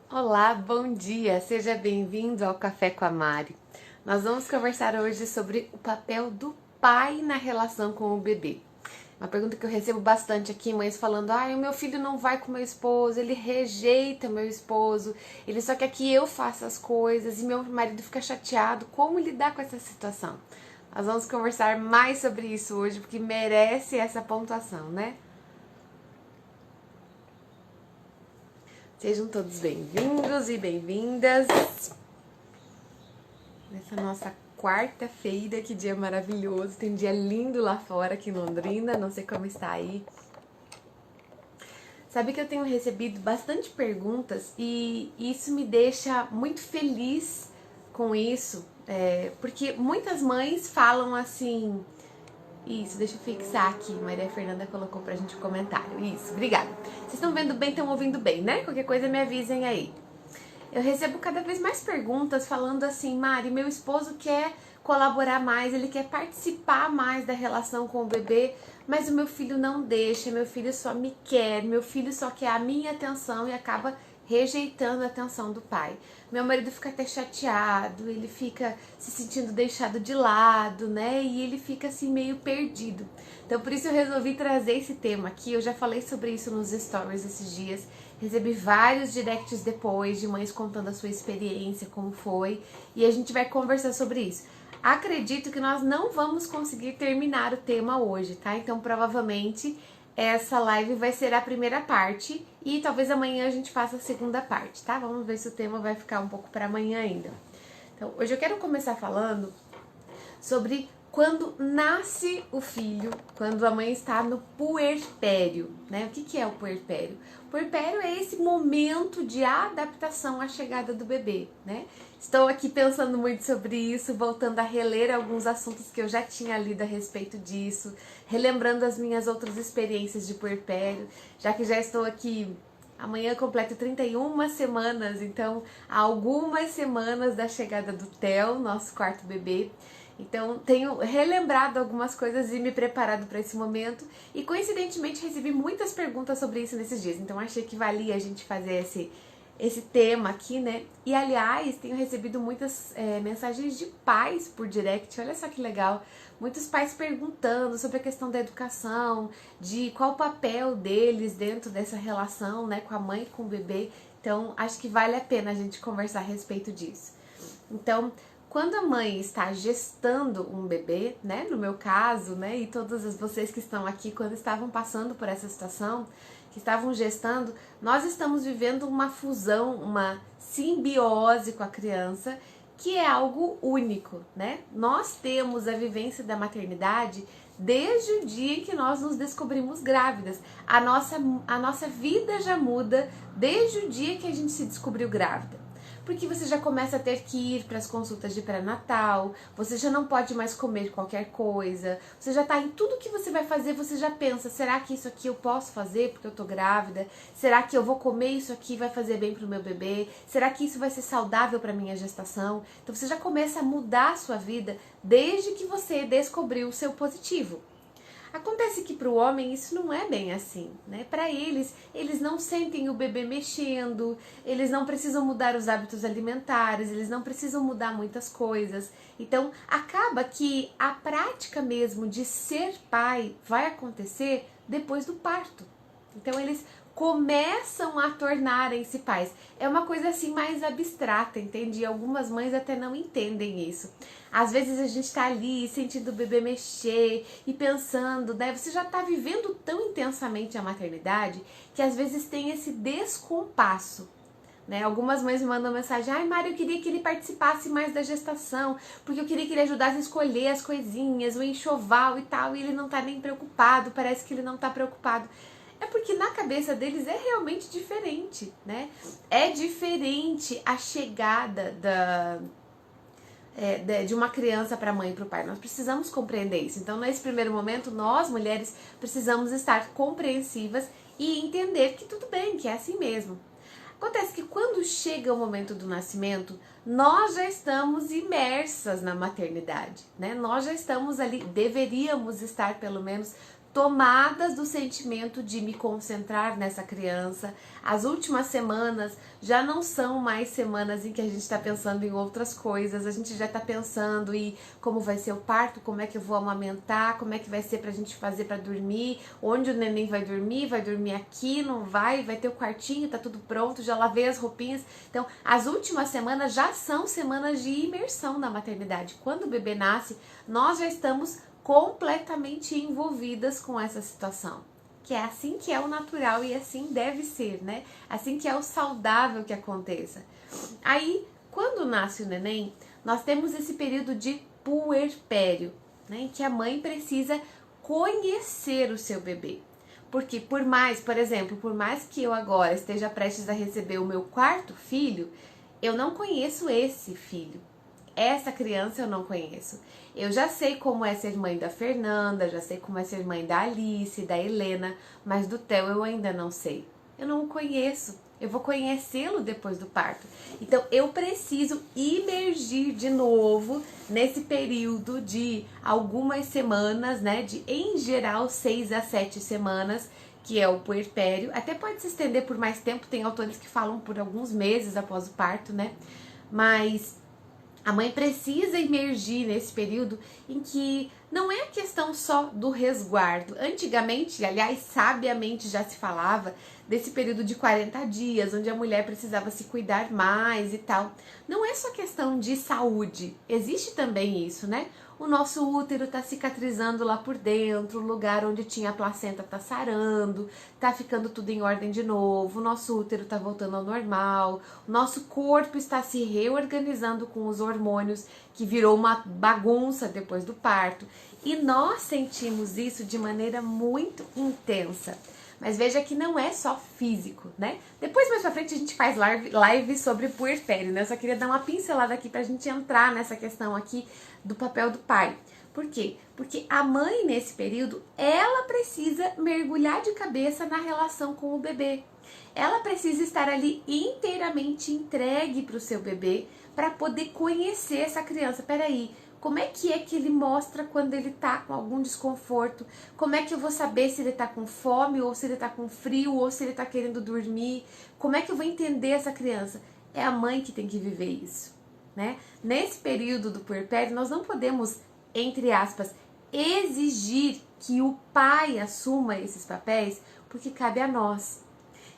Olá, bom dia! Seja bem-vindo ao Café com a Mari. Nós vamos conversar hoje sobre o papel do pai na relação com o bebê. Uma pergunta que eu recebo bastante aqui, mães falando: o meu filho não vai com meu esposo, ele rejeita meu esposo, ele só quer que eu faça as coisas e meu marido fica chateado. Como lidar com essa situação? Nós vamos conversar mais sobre isso hoje, porque merece essa pontuação, né? Sejam todos bem-vindos e bem-vindas nessa nossa quarta-feira, que dia maravilhoso, tem um dia lindo lá fora aqui em Londrina, não sei como está aí. Sabe que eu tenho recebido bastante perguntas e isso me deixa muito feliz com isso, porque muitas mães falam assim. Isso, deixa eu fixar aqui. Maria Fernanda colocou pra gente um comentário. Isso, obrigada. Vocês estão vendo bem, estão ouvindo bem, né? Qualquer coisa me avisem aí. Eu recebo cada vez mais perguntas falando assim: Mari, meu esposo quer colaborar mais, ele quer participar mais da relação com o bebê, mas o meu filho não deixa, meu filho só me quer, meu filho só quer a minha atenção e acaba rejeitando a atenção do pai. Meu marido fica até chateado, ele fica se sentindo deixado de lado, né? E ele fica assim meio perdido. Então por isso eu resolvi trazer esse tema aqui. Eu já falei sobre isso nos stories esses dias. Recebi vários directs depois de mães contando a sua experiência, como foi, e a gente vai conversar sobre isso. Acredito que nós não vamos conseguir terminar o tema hoje, tá? Então provavelmente essa live vai ser a primeira parte e talvez amanhã a gente faça a segunda parte, tá? Vamos ver se o tema vai ficar um pouco para amanhã ainda. Então, hoje eu quero começar falando sobre quando nasce o filho, quando a mãe está no puerpério, né? O que é o puerpério? O puerpério é esse momento de adaptação à chegada do bebê, né? Estou aqui pensando muito sobre isso, voltando a reler alguns assuntos que eu já tinha lido a respeito disso, relembrando as minhas outras experiências de puerpério, já que já estou aqui. Amanhã eu completo 31 semanas, então há algumas semanas da chegada do Theo, nosso quarto bebê. Então, tenho relembrado algumas coisas e me preparado para esse momento. E, coincidentemente, recebi muitas perguntas sobre isso nesses dias. Então, achei que valia a gente fazer esse tema aqui, né? E, aliás, tenho recebido muitas mensagens de pais por direct. Olha só que legal. Muitos pais perguntando sobre a questão da educação, de qual o papel deles dentro dessa relação, né? Com a mãe e com o bebê. Então, acho que vale a pena a gente conversar a respeito disso. Então, quando a mãe está gestando um bebê, né, no meu caso, né, e todas vocês que estão aqui, quando estavam passando por essa situação, que estavam gestando, nós estamos vivendo uma fusão, uma simbiose com a criança, que é algo único, né? Nós temos a vivência da maternidade desde o dia em que nós nos descobrimos grávidas. A nossa vida já muda desde o dia que a gente se descobriu grávida. Porque você já começa a ter que ir para as consultas de pré-natal, você já não pode mais comer qualquer coisa, você já tá em tudo que você vai fazer, você já pensa, será que isso aqui eu posso fazer porque eu tô grávida? Será que eu vou comer isso aqui e vai fazer bem pro meu bebê? Será que isso vai ser saudável para minha gestação? Então você já começa a mudar a sua vida desde que você descobriu o seu positivo. Acontece que para o homem isso não é bem assim, né? Para eles não sentem o bebê mexendo, eles não precisam mudar os hábitos alimentares, eles não precisam mudar muitas coisas. Então, acaba que a prática mesmo de ser pai vai acontecer depois do parto. Então, eles começam a tornarem-se pais. É uma coisa assim mais abstrata, entende? E algumas mães até não entendem isso. Às vezes a gente tá ali sentindo o bebê mexer e pensando, né? Você já tá vivendo tão intensamente a maternidade que às vezes tem esse descompasso. Né? Algumas mães me mandam mensagem: ai, Mário, eu queria que ele participasse mais da gestação, porque eu queria que ele ajudasse a escolher as coisinhas, o enxoval e tal, e ele não tá nem preocupado, parece que ele não tá preocupado. É porque na cabeça deles é realmente diferente, né? É diferente a chegada de uma criança para a mãe e para o pai. Nós precisamos compreender isso. Então, nesse primeiro momento, nós, mulheres, precisamos estar compreensivas e entender que tudo bem, que é assim mesmo. Acontece que quando chega o momento do nascimento, nós já estamos imersas na maternidade, né? Nós já estamos ali, deveríamos estar pelo menos tomadas do sentimento de me concentrar nessa criança. As últimas semanas já não são mais semanas em que a gente está pensando em outras coisas, a gente já está pensando em como vai ser o parto, como é que eu vou amamentar, como é que vai ser pra gente fazer para dormir, onde o neném vai dormir aqui, não vai ter o quartinho, tá tudo pronto, já lavei as roupinhas. Então, as últimas semanas já são semanas de imersão na maternidade. Quando o bebê nasce, nós já estamos completamente envolvidas com essa situação. Que é assim que é o natural e assim deve ser, né? Assim que é o saudável que aconteça. Aí, quando nasce o neném, nós temos esse período de puerpério, né? Em que a mãe precisa conhecer o seu bebê. Porque por mais que eu agora esteja prestes a receber o meu quarto filho, eu não conheço esse filho. Essa criança eu não conheço. Eu já sei como é ser mãe da Fernanda, já sei como é ser mãe da Alice, da Helena, mas do Theo eu ainda não sei. Eu não o conheço. Eu vou conhecê-lo depois do parto. Então eu preciso imergir de novo nesse período de algumas semanas, né? De em geral 6 a 7 semanas, que é o puerpério. Até pode se estender por mais tempo, tem autores que falam por alguns meses após o parto, né? Mas a mãe precisa emergir nesse período em que não é a questão só do resguardo. Antigamente, aliás, sabiamente já se falava desse período de 40 dias, onde a mulher precisava se cuidar mais e tal. Não é só questão de saúde, existe também isso, né? O nosso útero tá cicatrizando lá por dentro, o lugar onde tinha a placenta tá sarando, tá ficando tudo em ordem de novo, o nosso útero tá voltando ao normal, o nosso corpo está se reorganizando com os hormônios, que virou uma bagunça depois do parto. E nós sentimos isso de maneira muito intensa. Mas veja que não é só físico, né? Depois, mais pra frente, a gente faz live sobre puerpério, né? Eu só queria dar uma pincelada aqui pra gente entrar nessa questão aqui do papel do pai. Por quê? Porque a mãe, nesse período, ela precisa mergulhar de cabeça na relação com o bebê. Ela precisa estar ali inteiramente entregue pro seu bebê para poder conhecer essa criança. Peraí, como é que ele mostra quando ele tá com algum desconforto? Como é que eu vou saber se ele tá com fome, ou se ele tá com frio, ou se ele tá querendo dormir? Como é que eu vou entender essa criança? É a mãe que tem que viver isso, né? Nesse período do puerpério, nós não podemos, entre aspas, exigir que o pai assuma esses papéis, porque cabe a nós.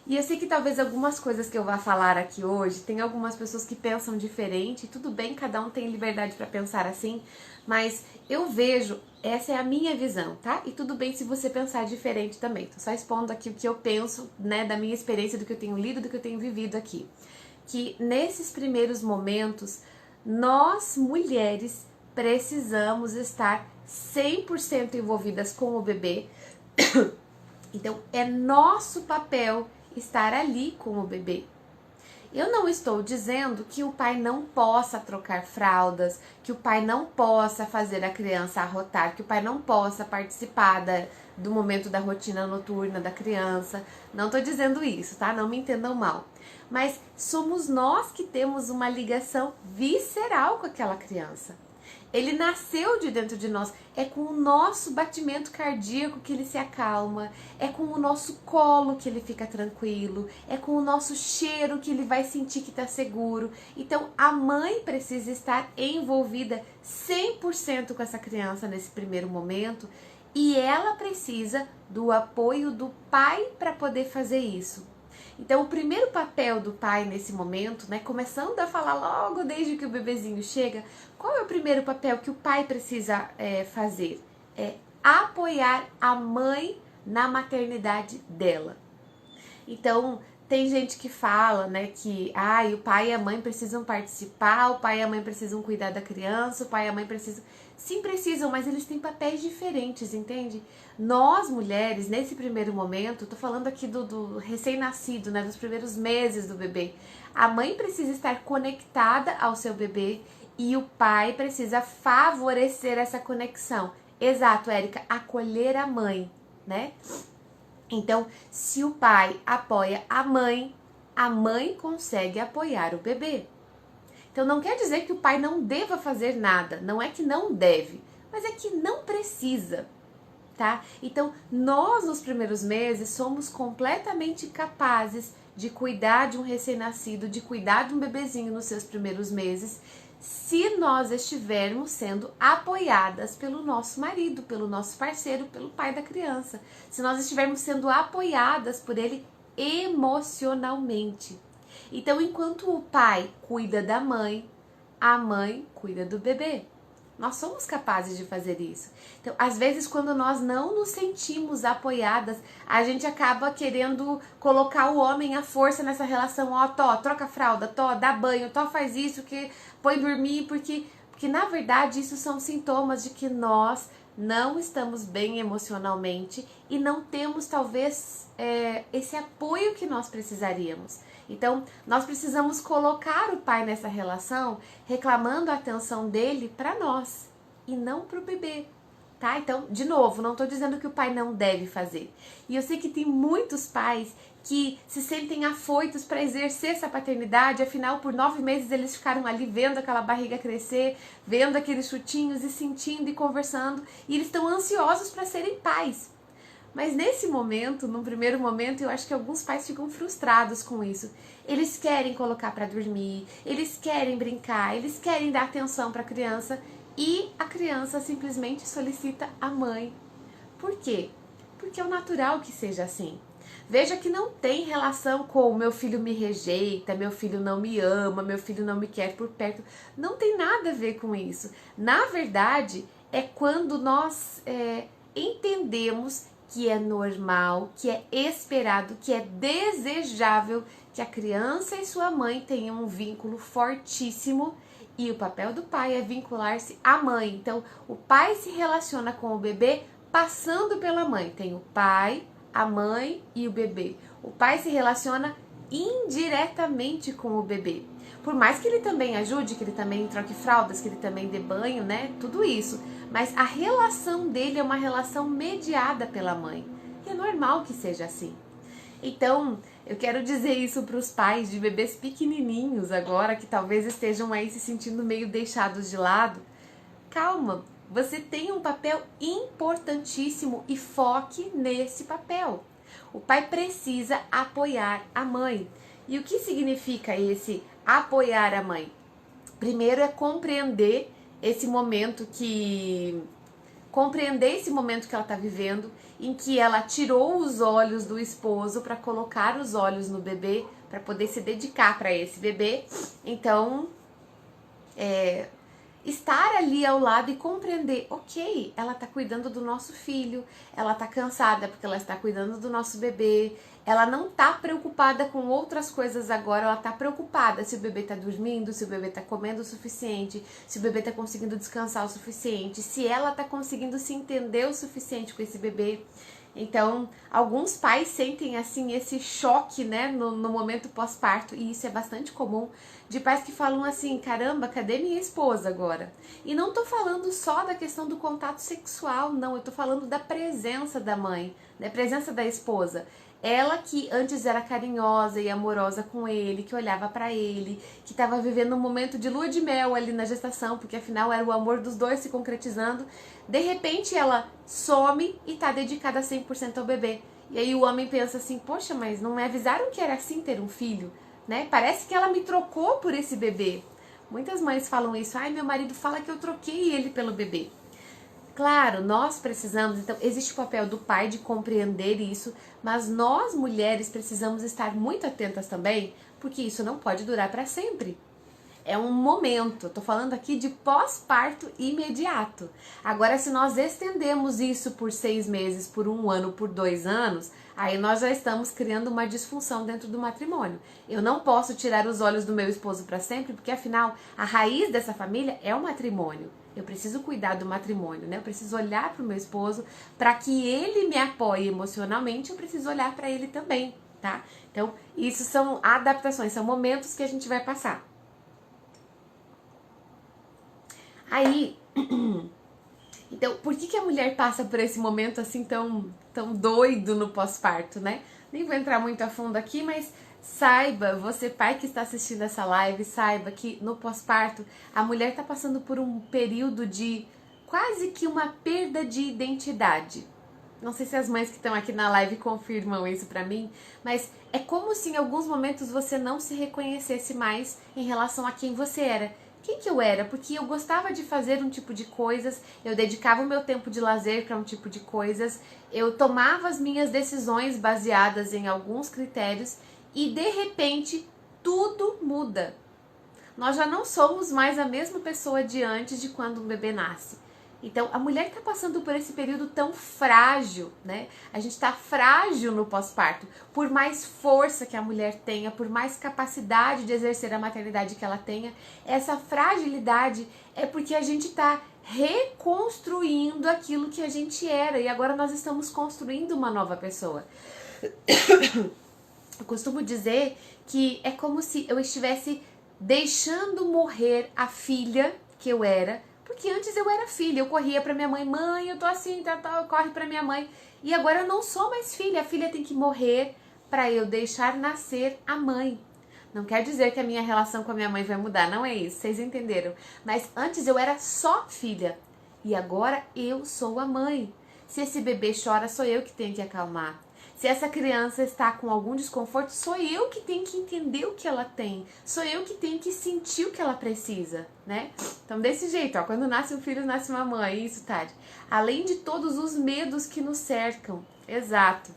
E eu sei que talvez algumas coisas que eu vá falar aqui hoje, tem algumas pessoas que pensam diferente, tudo bem, cada um tem liberdade para pensar assim, mas eu vejo, essa é a minha visão, tá? E tudo bem se você pensar diferente também. Tô só expondo aqui o que eu penso, né, da minha experiência, do que eu tenho lido, do que eu tenho vivido aqui. Que nesses primeiros momentos, nós mulheres precisamos estar 100% envolvidas com o bebê. Então, é nosso papel estar ali com o bebê. Eu não estou dizendo que o pai não possa trocar fraldas, que o pai não possa fazer a criança arrotar, que o pai não possa participar do momento da rotina noturna da criança. Não estou dizendo isso, tá? Não me entendam mal. Mas somos nós que temos uma ligação visceral com aquela criança. Ele nasceu de dentro de nós, é com o nosso batimento cardíaco que ele se acalma, é com o nosso colo que ele fica tranquilo, é com o nosso cheiro que ele vai sentir que está seguro. Então a mãe precisa estar envolvida 100% com essa criança nesse primeiro momento, e ela precisa do apoio do pai para poder fazer isso. Então, o primeiro papel do pai nesse momento, né, começando a falar logo desde que o bebezinho chega, qual é o primeiro papel que o pai precisa fazer? É apoiar a mãe na maternidade dela. Então, tem gente que fala, né, que o pai e a mãe precisam participar, o pai e a mãe precisam cuidar da criança, o pai e a mãe precisam... Sim, precisam, mas eles têm papéis diferentes, entende? Nós, mulheres, nesse primeiro momento, tô falando aqui do recém-nascido, né, dos primeiros meses do bebê, a mãe precisa estar conectada ao seu bebê e o pai precisa favorecer essa conexão. Exato, Érica, acolher a mãe, né? Então, se o pai apoia a mãe consegue apoiar o bebê. Então, não quer dizer que o pai não deva fazer nada, não é que não deve, mas é que não precisa. tá? Então, nós nos primeiros meses somos completamente capazes de cuidar de um recém-nascido, de cuidar de um bebezinho nos seus primeiros meses, se nós estivermos sendo apoiadas pelo nosso marido, pelo nosso parceiro, pelo pai da criança. Se nós estivermos sendo apoiadas por ele emocionalmente. Então, enquanto o pai cuida da mãe, a mãe cuida do bebê. Nós somos capazes de fazer isso. Então, às vezes, quando nós não nos sentimos apoiadas, a gente acaba querendo colocar o homem à força nessa relação. Ó, Tó, troca a fralda, Tó, dá banho, Tó, faz isso, que põe dormir, porque na verdade isso são sintomas de que nós não estamos bem emocionalmente e não temos talvez esse apoio que nós precisaríamos. Então, nós precisamos colocar o pai nessa relação, reclamando a atenção dele para nós e não para o bebê, tá? Então, de novo, não estou dizendo que o pai não deve fazer. E eu sei que tem muitos pais que se sentem afoitos para exercer essa paternidade, afinal, por 9 meses eles ficaram ali vendo aquela barriga crescer, vendo aqueles chutinhos e sentindo e conversando, e eles estão ansiosos para serem pais. Mas nesse momento, num primeiro momento, eu acho que alguns pais ficam frustrados com isso. Eles querem colocar para dormir, eles querem brincar, eles querem dar atenção para a criança e a criança simplesmente solicita a mãe. Por quê? Porque é o natural que seja assim. Veja que não tem relação com meu filho me rejeita, meu filho não me ama, meu filho não me quer por perto. Não tem nada a ver com isso. Na verdade, é quando nós entendemos que é normal, que é esperado, que é desejável que a criança e sua mãe tenham um vínculo fortíssimo e o papel do pai é vincular-se à mãe. Então, o pai se relaciona com o bebê passando pela mãe. Tem o pai, a mãe e o bebê. O pai se relaciona indiretamente com o bebê. Por mais que ele também ajude, que ele também troque fraldas, que ele também dê banho, né? Tudo isso. Mas a relação dele é uma relação mediada pela mãe. E é normal que seja assim. Então, eu quero dizer isso para os pais de bebês pequenininhos agora, que talvez estejam aí se sentindo meio deixados de lado. Calma, você tem um papel importantíssimo e foque nesse papel. O pai precisa apoiar a mãe. E o que significa esse apoiar a mãe? Primeiro é compreender esse momento que ela está vivendo, em que ela tirou os olhos do esposo para colocar os olhos no bebê, para poder se dedicar para esse bebê. Então, estar ali ao lado e compreender, ok, ela está cuidando do nosso filho, ela está cansada porque ela está cuidando do nosso bebê, ela não está preocupada com outras coisas agora, ela está preocupada se o bebê está dormindo, se o bebê está comendo o suficiente, se o bebê está conseguindo descansar o suficiente, se ela está conseguindo se entender o suficiente com esse bebê. Então, alguns pais sentem assim esse choque, né, no momento pós-parto, e isso é bastante comum, de pais que falam assim, caramba, cadê minha esposa agora? E não tô falando só da questão do contato sexual, não, eu tô falando da presença da mãe, da presença da esposa. Ela que antes era carinhosa e amorosa com ele, que olhava pra ele, que estava vivendo um momento de lua de mel ali na gestação, porque afinal era o amor dos dois se concretizando. De repente ela some e tá dedicada 100% ao bebê. E aí o homem pensa assim, poxa, mas não me avisaram que era assim ter um filho, né? Parece que ela me trocou por esse bebê. Muitas mães falam isso, ai, meu marido fala que eu troquei ele pelo bebê. Claro, nós precisamos, então existe o papel do pai de compreender isso, mas nós mulheres precisamos estar muito atentas também, porque isso não pode durar para sempre. É um momento, eu tô falando aqui de pós-parto imediato. Agora, se nós estendemos isso por 6 meses, por 1 ano, por 2 anos, aí nós já estamos criando uma disfunção dentro do matrimônio. Eu não posso tirar os olhos do meu esposo para sempre, porque afinal, a raiz dessa família é o matrimônio. Eu preciso cuidar do matrimônio, né? Eu preciso olhar para o meu esposo, para que ele me apoie emocionalmente, eu preciso olhar para ele também, tá? Então, isso são adaptações, são momentos que a gente vai passar. Aí, então, por que a mulher passa por esse momento assim tão doido no pós-parto, né? Nem vou entrar muito a fundo aqui, mas saiba, você pai que está assistindo essa live, saiba que no pós-parto a mulher está passando por um período de quase que uma perda de identidade. Não sei se as mães que estão aqui na live confirmam isso pra mim, mas é como se em alguns momentos você não se reconhecesse mais em relação a quem você era. Quem que eu era? Porque eu gostava de fazer um tipo de coisas, eu dedicava o meu tempo de lazer para um tipo de coisas, eu tomava as minhas decisões baseadas em alguns critérios e de repente tudo muda. Nós já não somos mais a mesma pessoa de antes de quando um bebê nasce. Então, a mulher está passando por esse período tão frágil, né? A gente está frágil no pós-parto. Por mais força que a mulher tenha, por mais capacidade de exercer a maternidade que ela tenha, essa fragilidade é porque a gente está reconstruindo aquilo que a gente era e agora nós estamos construindo uma nova pessoa. Eu costumo dizer que é como se eu estivesse deixando morrer a filha que eu era, porque antes eu era filha, eu corria pra minha mãe, mãe, eu tô assim, tal, corre pra minha mãe, e agora eu não sou mais filha, a filha tem que morrer pra eu deixar nascer a mãe. Não quer dizer que a minha relação com a minha mãe vai mudar, não é isso, vocês entenderam. Mas antes eu era só filha, e agora eu sou a mãe. Se esse bebê chora, sou eu que tenho que acalmar. Se essa criança está com algum desconforto, sou eu que tenho que entender o que ela tem. Sou eu que tenho que sentir o que ela precisa, né? Então, desse jeito, ó, quando nasce um filho, nasce uma mãe. Isso, Tati. Além de todos os medos que nos cercam. Exato.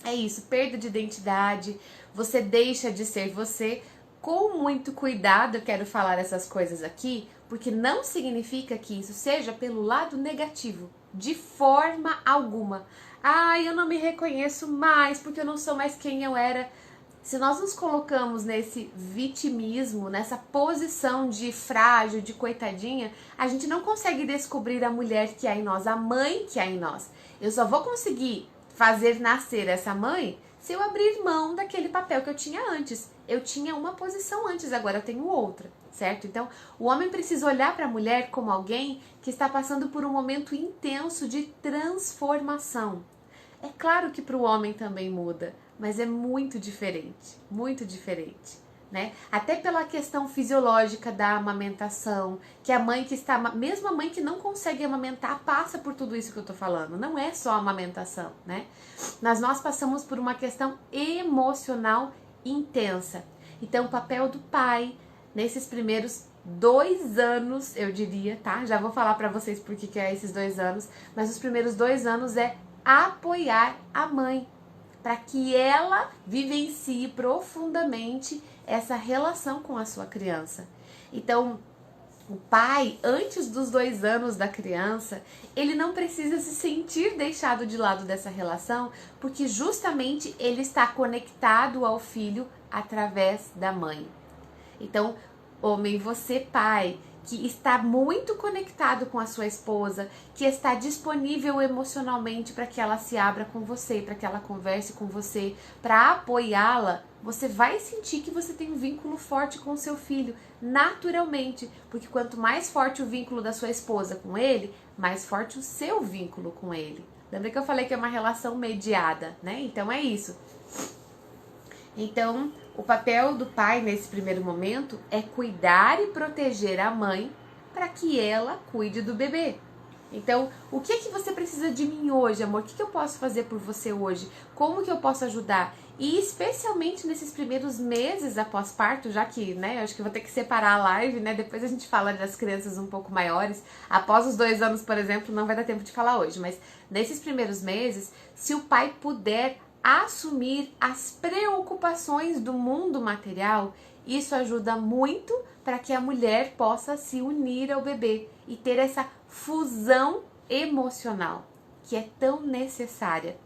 É isso, perda de identidade. Você deixa de ser você. Com muito cuidado, eu quero falar essas coisas aqui, porque não significa que isso seja pelo lado negativo. De forma alguma. Ai, eu não me reconheço mais porque eu não sou mais quem eu era. Se nós nos colocamos nesse vitimismo, nessa posição de frágil, de coitadinha, a gente não consegue descobrir a mulher que há em nós, a mãe que há em nós. Eu só vou conseguir fazer nascer essa mãe se eu abrir mão daquele papel que eu tinha antes. Eu tinha uma posição antes, agora eu tenho outra, certo? Então, o homem precisa olhar para a mulher como alguém que está passando por um momento intenso de transformação. É claro que para o homem também muda, mas é muito diferente, né? Até pela questão fisiológica da amamentação, que a mãe que está, mesmo a mãe que não consegue amamentar, passa por tudo isso que eu tô falando. Não é só a amamentação, né? Mas nós passamos por uma questão emocional intensa. Então, o papel do pai nesses primeiros 2 anos, eu diria, tá? Já vou falar pra vocês por que é esses 2 anos, mas os primeiros 2 anos é apoiar a mãe, para que ela vivencie profundamente essa relação com a sua criança. Então, o pai, antes dos 2 anos da criança, ele não precisa se sentir deixado de lado dessa relação, porque justamente ele está conectado ao filho através da mãe. Então, homem, você pai, que está muito conectado com a sua esposa, que está disponível emocionalmente para que ela se abra com você, para que ela converse com você, para apoiá-la, você vai sentir que você tem um vínculo forte com o seu filho, naturalmente, porque quanto mais forte o vínculo da sua esposa com ele, mais forte o seu vínculo com ele. Lembra que eu falei que é uma relação mediada, né? Então é isso. Então, o papel do pai nesse primeiro momento é cuidar e proteger a mãe para que ela cuide do bebê. Então, o que é que você precisa de mim hoje, amor? O que eu posso fazer por você hoje? Como que eu posso ajudar? E especialmente nesses primeiros meses após parto, já que, né, eu acho que eu vou ter que separar a live, né? Depois a gente fala das crianças um pouco maiores. Após os 2 anos, por exemplo, não vai dar tempo de falar hoje. Mas nesses primeiros meses, se o pai puder assumir as preocupações do mundo material, isso ajuda muito para que a mulher possa se unir ao bebê e ter essa fusão emocional que é tão necessária.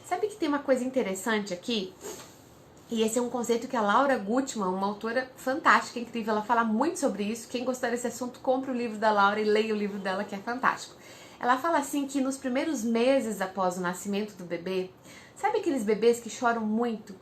Sabe que tem uma coisa interessante aqui? E esse é um conceito que a Laura Gutman, uma autora fantástica, incrível, ela fala muito sobre isso. Quem gostar desse assunto, compre o livro da Laura e leia o livro dela, que é fantástico. Ela fala assim que nos primeiros meses após o nascimento do bebê, sabe aqueles bebês que choram muito,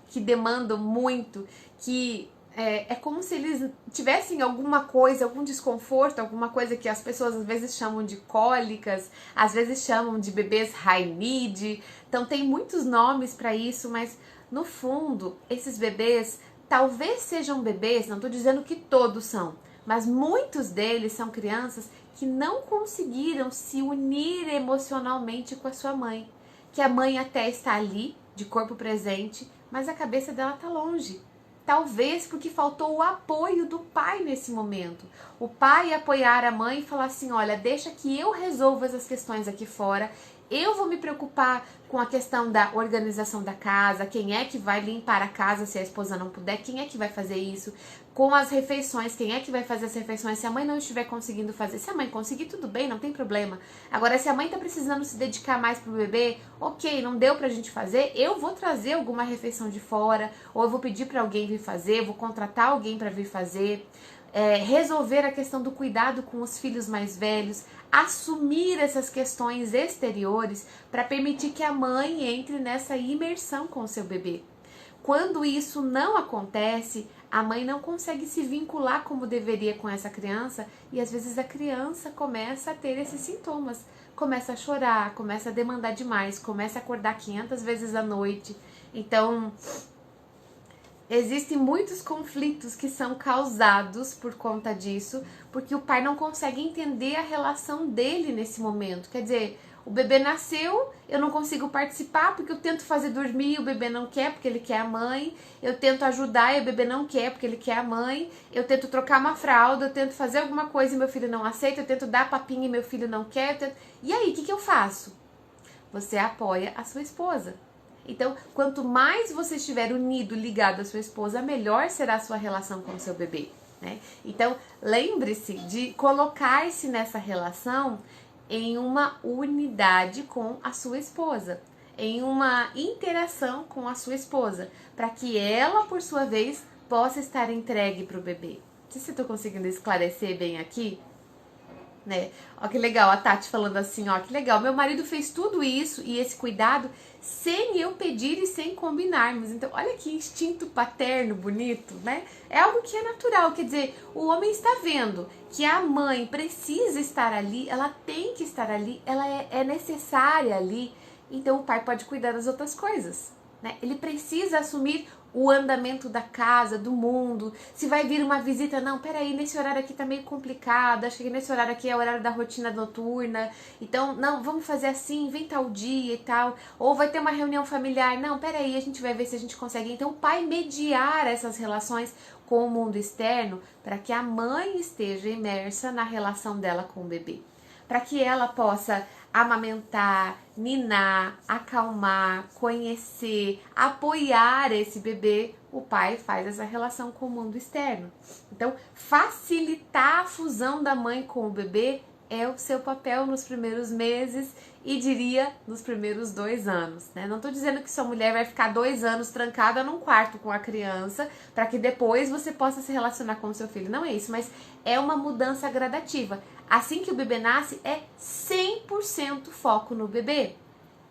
que demandam muito, que é como se eles tivessem alguma coisa, algum desconforto, alguma coisa que as pessoas às vezes chamam de cólicas, às vezes chamam de bebês high need. Então tem muitos nomes para isso, mas no fundo, esses bebês talvez sejam bebês, não estou dizendo que todos são, mas muitos deles são crianças que não conseguiram se unir emocionalmente com a sua mãe. que a mãe até está ali, de corpo presente, mas a cabeça dela está longe. Talvez porque faltou o apoio do pai nesse momento. O pai apoiar a mãe e falar assim, olha, deixa que eu resolva essas questões aqui fora. Eu vou me preocupar com a questão da organização da casa, quem é que vai limpar a casa se a esposa não puder, quem é que vai fazer isso, com as refeições, quem é que vai fazer as refeições se a mãe não estiver conseguindo fazer. Se a mãe conseguir, tudo bem, não tem problema. Agora, se a mãe tá precisando se dedicar mais pro bebê, ok, não deu pra gente fazer, eu vou trazer alguma refeição de fora, ou eu vou pedir pra alguém vir fazer, vou contratar alguém pra vir fazer. Resolver a questão do cuidado com os filhos mais velhos, assumir essas questões exteriores para permitir que a mãe entre nessa imersão com o seu bebê. Quando isso não acontece, a mãe não consegue se vincular como deveria com essa criança e às vezes a criança começa a ter esses sintomas, começa a chorar, começa a demandar demais, começa a acordar 500 vezes à noite. Então, existem muitos conflitos que são causados por conta disso, porque o pai não consegue entender a relação dele nesse momento. Quer dizer, o bebê nasceu, eu não consigo participar porque eu tento fazer dormir, o bebê não quer porque ele quer a mãe. Eu tento ajudar e o bebê não quer porque ele quer a mãe. Eu tento trocar uma fralda, eu tento fazer alguma coisa e meu filho não aceita. Eu tento dar papinha e meu filho não quer. E aí, o que eu faço? Você apoia a sua esposa. Então, quanto mais você estiver unido, ligado à sua esposa, melhor será a sua relação com o seu bebê, né? Então, lembre-se de colocar-se nessa relação em uma unidade com a sua esposa, em uma interação com a sua esposa, para que ela, por sua vez, possa estar entregue para o bebê. Não sei se eu estou conseguindo esclarecer bem aqui, né? Ó, que legal, a Tati falando assim, ó, que legal, meu marido fez tudo isso e esse cuidado sem eu pedir e sem combinarmos. Então, olha que instinto paterno bonito, né? É algo que é natural, quer dizer, o homem está vendo que a mãe precisa estar ali, ela tem que estar ali, ela é necessária ali, então o pai pode cuidar das outras coisas, né? Ele precisa assumir o andamento da casa, do mundo, se vai vir uma visita, não, peraí, nesse horário aqui tá meio complicado, acho que nesse horário aqui é o horário da rotina noturna, então, não, vamos fazer assim, vem tal dia e tal, ou vai ter uma reunião familiar, não, peraí, a gente vai ver se a gente consegue. Então, o pai mediar essas relações com o mundo externo para que a mãe esteja imersa na relação dela com o bebê, para que ela possa amamentar, ninar, acalmar, conhecer, apoiar esse bebê, o pai faz essa relação com o mundo externo. Então, facilitar a fusão da mãe com o bebê é o seu papel nos primeiros meses e diria nos primeiros 2 anos, né? Não tô dizendo que sua mulher vai ficar 2 anos trancada num quarto com a criança para que depois você possa se relacionar com o seu filho. Não é isso, mas é uma mudança gradativa. Assim que o bebê nasce, é 100% foco no bebê.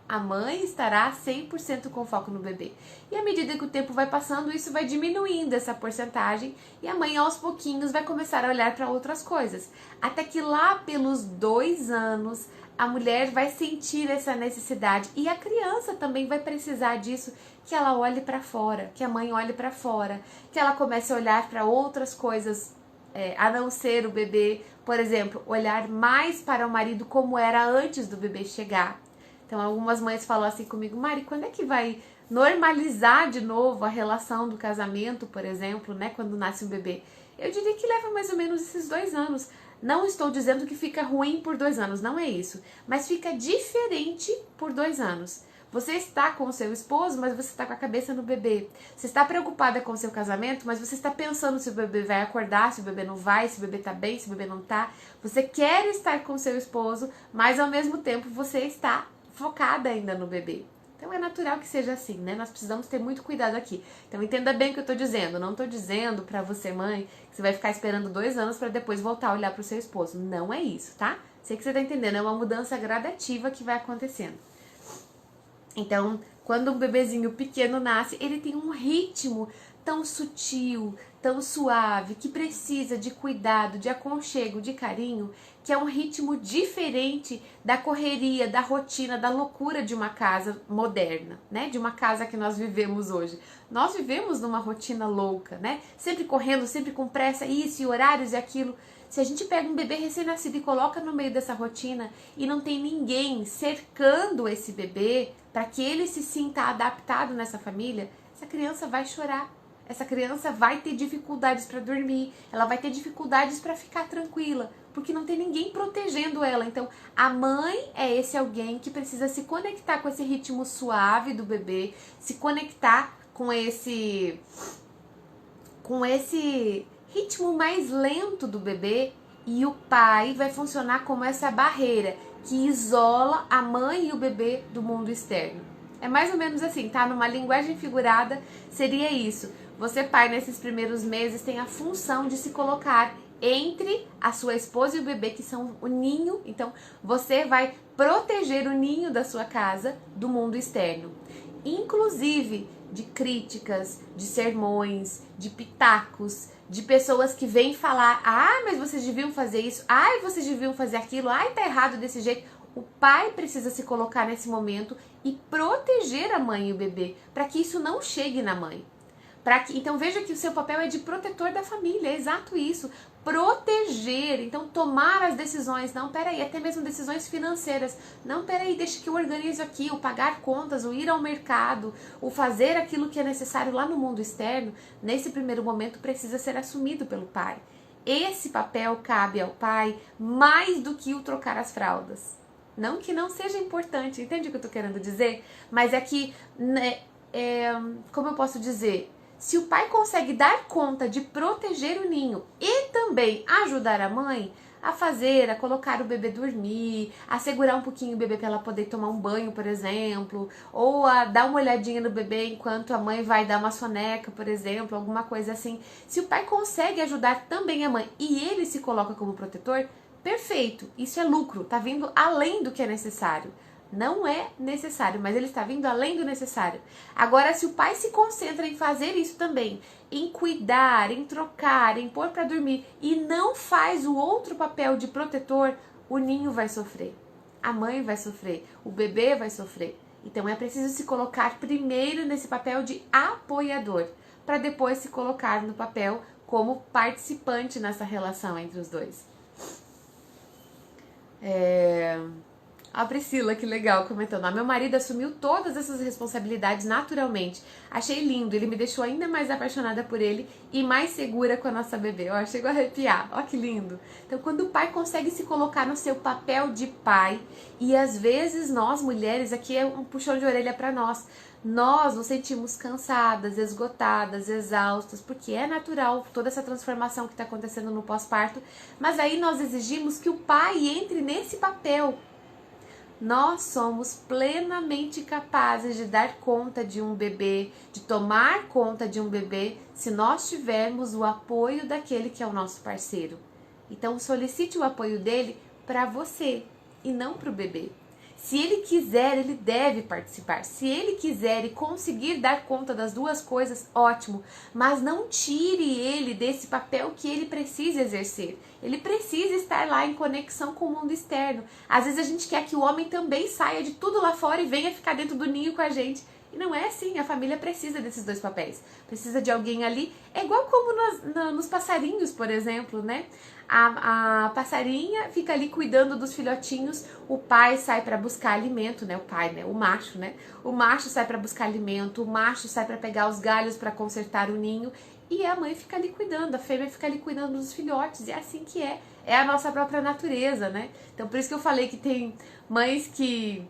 A mãe estará 100% com foco no bebê. E à medida que o tempo vai passando, isso vai diminuindo essa porcentagem e a mãe aos pouquinhos vai começar a olhar para outras coisas. Até que lá pelos 2 anos, a mulher vai sentir essa necessidade e a criança também vai precisar disso, que ela olhe para fora, que a mãe olhe para fora, que ela comece a olhar para outras coisas a não ser o bebê. Por exemplo, olhar mais para o marido como era antes do bebê chegar. Então, algumas mães falam assim comigo, Mari, quando é que vai normalizar de novo a relação do casamento, por exemplo, né, quando nasce um bebê? Eu diria que leva mais ou menos esses 2 anos. Não estou dizendo que fica ruim por 2 anos, não é isso. Mas fica diferente por 2 anos. Você está com o seu esposo, mas você está com a cabeça no bebê. Você está preocupada com o seu casamento, mas você está pensando se o bebê vai acordar, se o bebê não vai, se o bebê está bem, se o bebê não está. Você quer estar com o seu esposo, mas ao mesmo tempo você está focada ainda no bebê. Então é natural que seja assim, né? Nós precisamos ter muito cuidado aqui. Então entenda bem o que eu tô dizendo. Não tô dizendo pra você, mãe, que você vai ficar esperando 2 anos pra depois voltar a olhar pro seu esposo. Não é isso, tá? Sei que você tá entendendo. É uma mudança gradativa que vai acontecendo. Então, quando um bebezinho pequeno nasce, ele tem um ritmo tão sutil, tão suave, que precisa de cuidado, de aconchego, de carinho, que é um ritmo diferente da correria, da rotina, da loucura de uma casa moderna, né? De uma casa que nós vivemos hoje. Nós vivemos numa rotina louca, né? Sempre correndo, sempre com pressa, isso e horários e aquilo. Se a gente pega um bebê recém-nascido e coloca no meio dessa rotina e não tem ninguém cercando esse bebê, para que ele se sinta adaptado nessa família, essa criança vai chorar. Essa criança vai ter dificuldades para dormir, ela vai ter dificuldades para ficar tranquila, porque não tem ninguém protegendo ela. Então, a mãe é esse alguém que precisa se conectar com esse ritmo suave do bebê, se conectar com esse ritmo mais lento do bebê, e o pai vai funcionar como essa barreira que isola a mãe e o bebê do mundo externo. É mais ou menos assim, tá? Numa linguagem figurada, seria isso. Você, pai, nesses primeiros meses, tem a função de se colocar entre a sua esposa e o bebê, que são o ninho. Então, você vai proteger o ninho da sua casa do mundo externo. Inclusive de críticas, de sermões, de pitacos, de pessoas que vêm falar: ah, mas vocês deviam fazer isso, ai, vocês deviam fazer aquilo, ai, tá errado desse jeito. O pai precisa se colocar nesse momento e proteger a mãe e o bebê, para que isso não chegue na mãe. Então veja que o seu papel é de protetor da família, é exato isso, proteger, então tomar as decisões, não, peraí, até mesmo decisões financeiras, não, peraí, deixa que eu organizo aqui, o pagar contas, o ir ao mercado, o fazer aquilo que é necessário lá no mundo externo, nesse primeiro momento precisa ser assumido pelo pai. Esse papel cabe ao pai mais do que o trocar as fraldas. Não que não seja importante, entende o que eu tô querendo dizer? Mas é que, né, como eu posso dizer, se o pai consegue dar conta de proteger o ninho e também ajudar a mãe a fazer, a colocar o bebê dormir, a segurar um pouquinho o bebê para ela poder tomar um banho, por exemplo, ou a dar uma olhadinha no bebê enquanto a mãe vai dar uma soneca, por exemplo, alguma coisa assim. Se o pai consegue ajudar também a mãe e ele se coloca como protetor, perfeito, isso é lucro, tá vindo além do que é necessário. Não é necessário, mas ele está vindo além do necessário. Agora, se o pai se concentra em fazer isso também, em cuidar, em trocar, em pôr para dormir, e não faz o outro papel de protetor, o ninho vai sofrer, a mãe vai sofrer, o bebê vai sofrer. Então é preciso se colocar primeiro nesse papel de apoiador, para depois se colocar no papel como participante nessa relação entre os dois. A Priscila, que legal, comentando: meu marido assumiu todas essas responsabilidades naturalmente. Achei lindo, ele me deixou ainda mais apaixonada por ele e mais segura com a nossa bebê. Ó, chegou a arrepiar, ó que lindo. Então, quando o pai consegue se colocar no seu papel de pai, e às vezes nós mulheres, aqui é um puxão de orelha para nós nos sentimos cansadas, esgotadas, exaustas, porque é natural toda essa transformação que está acontecendo no pós-parto, mas aí nós exigimos que o pai entre nesse papel. Nós somos plenamente capazes de dar conta de um bebê, de tomar conta de um bebê, se nós tivermos o apoio daquele que é o nosso parceiro. Então solicite o apoio dele para você e não para o bebê. Se ele quiser, ele deve participar. Se ele quiser e conseguir dar conta das duas coisas, ótimo. Mas não tire ele desse papel que ele precisa exercer. Ele precisa estar lá em conexão com o mundo externo. Às vezes a gente quer que o homem também saia de tudo lá fora e venha ficar dentro do ninho com a gente. E não é assim, a família precisa desses dois papéis. Precisa de alguém ali, é igual como nos passarinhos, por exemplo, né? A passarinha fica ali cuidando dos filhotinhos, o pai sai para buscar alimento, né? O pai, né? O macho, né? O macho sai para buscar alimento, o macho sai para pegar os galhos para consertar o ninho e a mãe fica ali cuidando, a fêmea fica ali cuidando dos filhotes, e é assim que é a nossa própria natureza, né? Então por isso que eu falei que tem mães que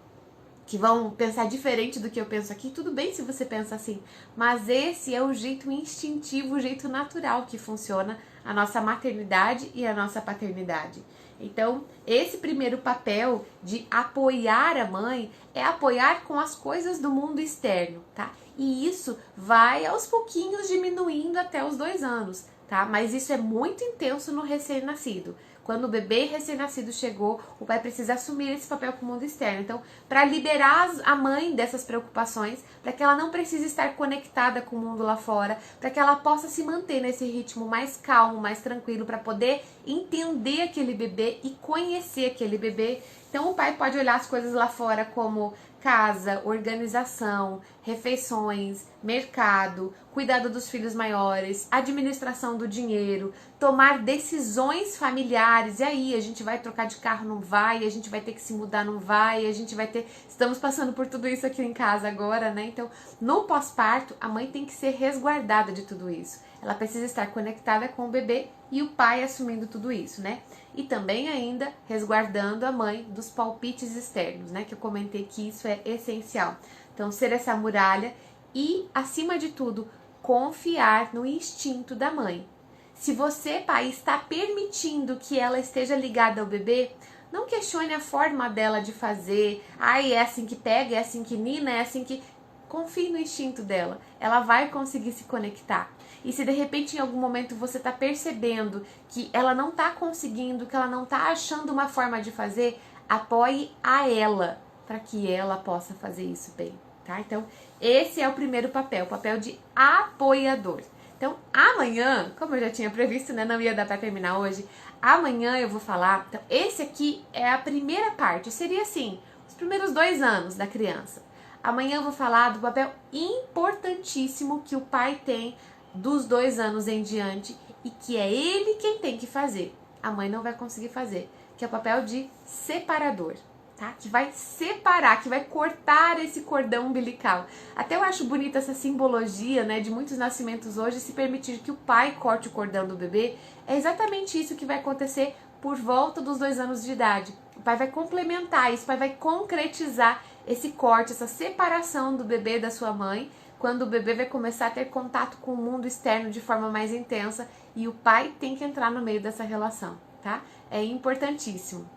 vão pensar diferente do que eu penso aqui. Tudo bem se você pensa assim, mas esse é o jeito instintivo, o jeito natural que funciona a nossa maternidade e a nossa paternidade. Então, esse primeiro papel de apoiar a mãe é apoiar com as coisas do mundo externo, tá? E isso vai aos pouquinhos diminuindo até os 2 anos, tá? Mas isso é muito intenso no recém-nascido. Quando o bebê recém-nascido chegou, o pai precisa assumir esse papel com o mundo externo. Então, para liberar a mãe dessas preocupações, para que ela não precise estar conectada com o mundo lá fora, para que ela possa se manter nesse ritmo mais calmo, mais tranquilo, para poder entender aquele bebê e conhecer aquele bebê. Então, o pai pode olhar as coisas lá fora como casa, organização, refeições, mercado, cuidado dos filhos maiores, administração do dinheiro, tomar decisões familiares. E aí, a gente vai trocar de carro, não vai, a gente vai ter que se mudar, não vai, a gente vai ter... Estamos passando por tudo isso aqui em casa agora, né? Então, no pós-parto, a mãe tem que ser resguardada de tudo isso. Ela precisa estar conectada com o bebê e o pai assumindo tudo isso, né? E também ainda resguardando a mãe dos palpites externos, né? Que eu comentei que isso é essencial. Então, ser essa muralha e, acima de tudo, confiar no instinto da mãe. Se você, pai, está permitindo que ela esteja ligada ao bebê, não questione a forma dela de fazer. Ai, é assim que pega, é assim que nina, é assim que... Confie no instinto dela. Ela vai conseguir se conectar. E se de repente em algum momento você está percebendo que ela não está conseguindo, que ela não está achando uma forma de fazer, apoie a ela para que ela possa fazer isso bem, tá? Então, esse é o primeiro papel, o papel de apoiador. Então, amanhã, como eu já tinha previsto, né, não ia dar para terminar hoje, amanhã eu vou falar, então, esse aqui é a primeira parte, seria assim, os primeiros 2 anos da criança. Amanhã eu vou falar do papel importantíssimo que o pai tem dos 2 anos em diante e que é ele quem tem que fazer. A mãe não vai conseguir fazer, que é o papel de separador, tá? Que vai separar, que vai cortar esse cordão umbilical. Até eu acho bonita essa simbologia, né, de muitos nascimentos hoje, se permitir que o pai corte o cordão do bebê. É exatamente isso que vai acontecer por volta dos 2 anos de idade. O pai vai complementar isso, o pai vai concretizar esse corte, essa separação do bebê da sua mãe, quando o bebê vai começar a ter contato com o mundo externo de forma mais intensa e o pai tem que entrar no meio dessa relação, tá? É importantíssimo.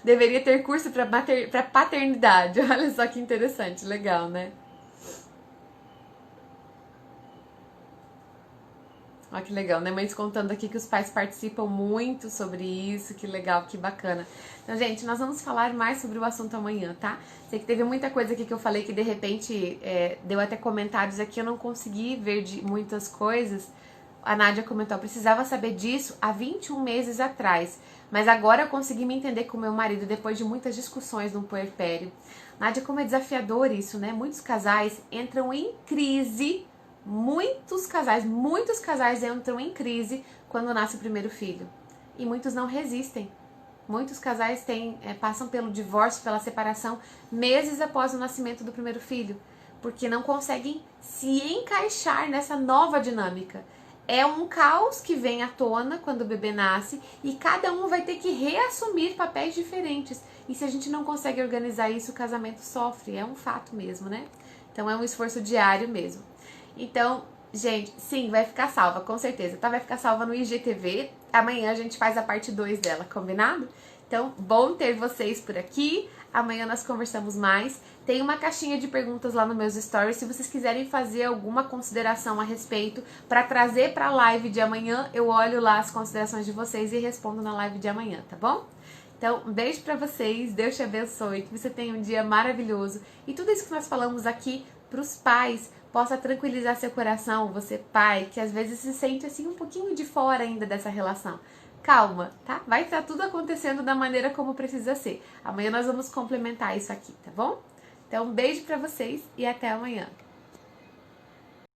Deveria ter curso para paternidade, olha só que interessante, legal, né? Olha que legal, né? Mães contando aqui que os pais participam muito sobre isso, que legal, que bacana. Então, gente, nós vamos falar mais sobre o assunto amanhã, tá? Sei que teve muita coisa aqui que eu falei que de repente deu até comentários aqui, eu não consegui ver de muitas coisas. A Nádia comentou, eu precisava saber disso há 21 meses atrás, mas agora eu consegui me entender com meu marido depois de muitas discussões no puerpério. Nádia, como é desafiador isso, né? Muitos casais entram em crise. Muitos casais entram em crise quando nasce o primeiro filho. E muitos não resistem. Muitos casais passam pelo divórcio, pela separação, meses após o nascimento do primeiro filho. Porque não conseguem se encaixar nessa nova dinâmica. É um caos que vem à tona quando o bebê nasce e cada um vai ter que reassumir papéis diferentes. E se a gente não consegue organizar isso, o casamento sofre. É um fato mesmo, né? Então é um esforço diário mesmo. Então, gente, sim, vai ficar salva, com certeza, tá? Vai ficar salva no IGTV. Amanhã a gente faz a parte 2 dela, combinado? Então, bom ter vocês por aqui. Amanhã nós conversamos mais. Tem uma caixinha de perguntas lá nos meus stories. Se vocês quiserem fazer alguma consideração a respeito, para trazer para a live de amanhã, eu olho lá as considerações de vocês e respondo na live de amanhã, tá bom? Então, um beijo para vocês, Deus te abençoe, que você tenha um dia maravilhoso. E tudo isso que nós falamos aqui para os pais possa tranquilizar seu coração, você pai, que às vezes se sente assim um pouquinho de fora ainda dessa relação. Calma, tá? Vai estar tudo acontecendo da maneira como precisa ser. Amanhã nós vamos complementar isso aqui, tá bom? Então, um beijo pra vocês e até amanhã.